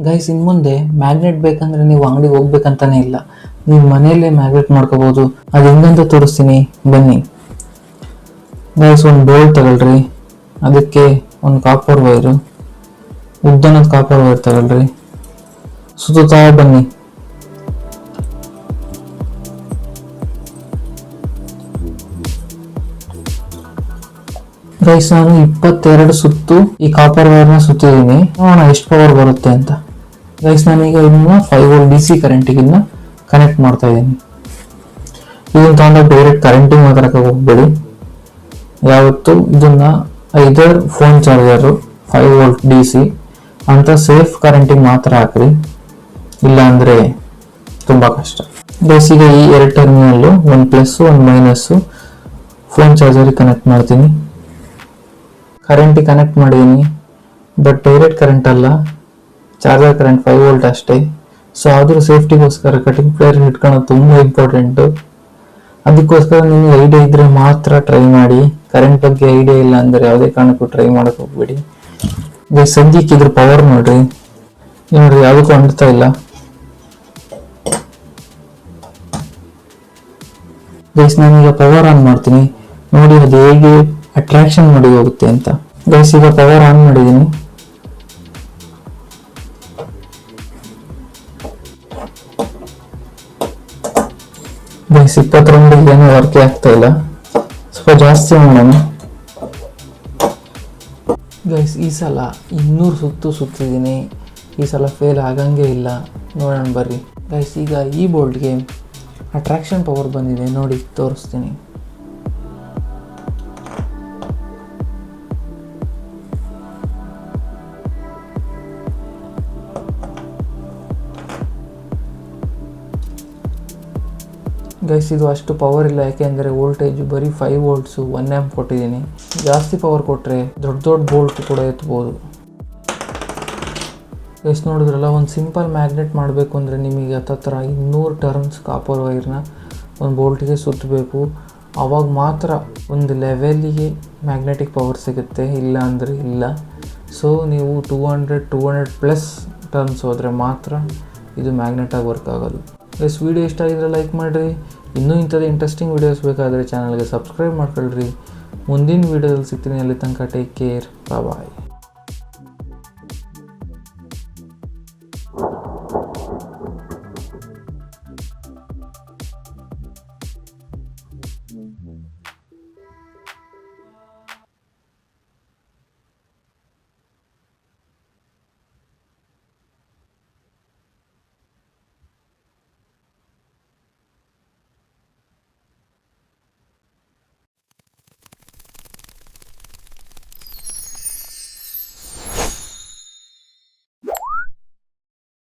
Guys, ಇನ್ನು ಮುಂದೆ magnet ಬೇಕಂದ್ರೆ ನೀವು ಅಂಗಡಿಗೆ ಹೋಗ್ಬೇಕಂತಾನೆ ಇಲ್ಲ, ನೀವು ಮನೆಯಲ್ಲೇ ಮ್ಯಾಗ್ನೆಟ್ ಮಾಡ್ಕೋಬೋದು. ಅದು ಹೆಂಗಂತ ತೋರಿಸ್ತೀನಿ ಬನ್ನಿ. ಗೈಸ್, ಒಂದು ಬೋಲ್ಟ್ ತಗೊಳ್ರಿ, ಅದಕ್ಕೆ ಒಂದು ಕಾಪರ್ ವೈರು, ಉದ್ದನದ ಕಾಪರ್ ವೈರ್ ತಗೊಳ್ರಿ, ಸುತ್ತಾ ಬನ್ನಿ. ಗೈಸ್, ನಾನು 22 ಸುತ್ತು ಈ ಕಾಪರ್ ವೈರ್ನ ಸುತ್ತಿದ್ದೀನಿ. ನೋಡೋಣ ಎಷ್ಟು ಪವರ್ ಬರುತ್ತೆ ಅಂತ. ಗೈಸ್, ನಾನೀಗ ಇದನ್ನ 5 ವೋಲ್ಟ್ DC ಕರೆಂಟಿಗೆ ಕನೆಕ್ಟ್ ಮಾಡ್ತಾ ಇದ್ದೀನಿ. ಇದನ್ನ ತಗೊಂಡಾಗ ಡೈರೆಕ್ಟ್ ಕರೆಂಟಿಗೆ ಮಾತ್ರ ಹೋಗ್ಬೇಡಿ. ಯಾವತ್ತು ಇದನ್ನ ಐದರ್ ಫೋನ್ ಚಾರ್ಜರು 5 ವೋಲ್ಟ್ DC ಅಂತ ಸೇಫ್ ಕರೆಂಟಿಗೆ ಮಾತ್ರ ಹಾಕ್ರಿ, ಇಲ್ಲ ಅಂದ್ರೆ ತುಂಬಾ ಕಷ್ಟ. ಗೈಸ್, ಈಗ ಈ 2 ಟರ್ಮಿನಲ್, ಒಂದು ಪ್ಲಸ್ ಒಂದು ಮೈನಸ್, ಫೋನ್ ಚಾರ್ಜರ್ಗೆ ಕನೆಕ್ಟ್ ಮಾಡ್ತೀನಿ. ಕರೆಂಟಿಗೆ ಕನೆಕ್ಟ್ ಮಾಡಿದ್ದೀನಿ, ಬಟ್ ಡೈರೆಕ್ಟ್ ಕರೆಂಟ್ ಅಲ್ಲ, ಚಾರ್ಜರ್ ಕರೆಂಟ್ 5 ವೋಲ್ಟ್ ಅಷ್ಟೇ. ಸೊ ಆದರೂ ಸೇಫ್ಟಿಗೋಸ್ಕರ ಕಟಿಂಗ್ ಪ್ಲೇಯರ್ ಇಟ್ಕೊಳ್ಳೋದು ತುಂಬ ಇಂಪಾರ್ಟೆಂಟು. ಅದಕ್ಕೋಸ್ಕರ ನಿಮಗೆ ಐಡಿಯಾ ಇದ್ರೆ ಮಾತ್ರ ಟ್ರೈ ಮಾಡಿ. ಕರೆಂಟ್ ಬಗ್ಗೆ ಐಡಿಯಾ ಇಲ್ಲ ಅಂದರೆ ಯಾವುದೇ ಕಾರಣಕ್ಕೂ ಟ್ರೈ ಮಾಡಕ್ಕೆ ಹೋಗ್ಬೇಡಿ. ಸದ್ಯಕ್ಕೆ ಇದ್ರ ಪವರ್ ನೋಡ್ರಿ ಯಾವುದಕ್ಕೂ ಅಂಟ್ತಾ ಇಲ್ಲ. ಗೈಸ್, ನಾನೀಗ ಪವರ್ ಆನ್ ಮಾಡ್ತೀನಿ, ನೋಡಿ ಅದು ಹೇಗೆ ಅಟ್ರಾಕ್ಷನ್ ಮಾಡಿ ಹೋಗುತ್ತೆ ಅಂತ. ಗೈಸ್, ಈಗ ಪವರ್ ಆನ್ ಮಾಡಿದ್ದೀನಿ. ಗೈಸ್, 22 ಏನೂ ವರ್ಕೇ ಆಗ್ತಾ ಇಲ್ಲ, ಸ್ವಲ್ಪ ಜಾಸ್ತಿ ಮಾಡೋಣ. ಗೈಸ್, ಈ ಸಲ 200 ಸುತ್ತು ಸುತ್ತಿದ್ದೀನಿ, ಈ ಸಲ ಫೇಲ್ ಆಗಂಗೆ ಇಲ್ಲ. ನೋಡೋಣ ಬರ್ರಿ. ಗೈಸ್, ಈಗ ಈ ಬೋಲ್ಟ್ಗೆ ಅಟ್ರಾಕ್ಷನ್ ಪವರ್ ಬಂದಿದೆ, ನೋಡಿ ತೋರಿಸ್ತೀನಿ. ಗೈಸ್, ಇದು ಅಷ್ಟು ಪವರ್ ಇಲ್ಲ, ಯಾಕೆಂದರೆ ವೋಲ್ಟೇಜ್ ಬರೀ 5 ವೋಲ್ಟ್ಸು 1 ಆಂಪ್ ಕೊಟ್ಟಿದ್ದೀನಿ. ಜಾಸ್ತಿ ಪವರ್ ಕೊಟ್ಟರೆ ದೊಡ್ಡ ಬೋಲ್ಟ್ ಕೂಡ ಎತ್ಬೋದು. ಗೈಸ್, ನೋಡಿದ್ರಲ್ಲ, ಒಂದು ಸಿಂಪಲ್ ಮ್ಯಾಗ್ನೆಟ್ ಮಾಡಬೇಕು ಅಂದರೆ ನಿಮಗೆ ಹತ್ತತ್ರ 200 ಟರ್ನ್ಸ್ ಕಾಪರ್ ವೈರ್ನ ಒಂದು ಬೋಲ್ಟಿಗೆ ಸುತ್ತಬೇಕು. ಆವಾಗ ಮಾತ್ರ ಒಂದು ಲೆವೆಲಿಗೆ ಮ್ಯಾಗ್ನೆಟಿಕ್ ಪವರ್ ಸಿಗುತ್ತೆ, ಇಲ್ಲ ಅಂದರೆ ಇಲ್ಲ. ಸೊ ನೀವು 200+ ಟರ್ನ್ಸ್ ಹೋದರೆ ಮಾತ್ರ ಇದು ಮ್ಯಾಗ್ನೆಟಾಗಿ ವರ್ಕ್ ಆಗೋದು. ಗೈಸ್, ವಿಡಿಯೋ ಇಷ್ಟ ಆಗಿದ್ರೆ ಲೈಕ್ ಮಾಡಿರಿ. ಇನ್ನೂ ಇಂಥದ್ದು ಇಂಟ್ರೆಸ್ಟಿಂಗ್ ವೀಡಿಯೋಸ್ ಬೇಕಾದರೆ ಚಾನಲ್ಗೆ ಸಬ್ಸ್ಕ್ರೈಬ್ ಮಾಡ್ಕೊಳ್ರಿ. ಮುಂದಿನ ವೀಡಿಯೋದಲ್ಲಿ ಸಿಗ್ತೀನಿ. ಅಲ್ಲಿ ತನಕ ಟೇಕ್ ಕೇರ್, ಬಾಯ್.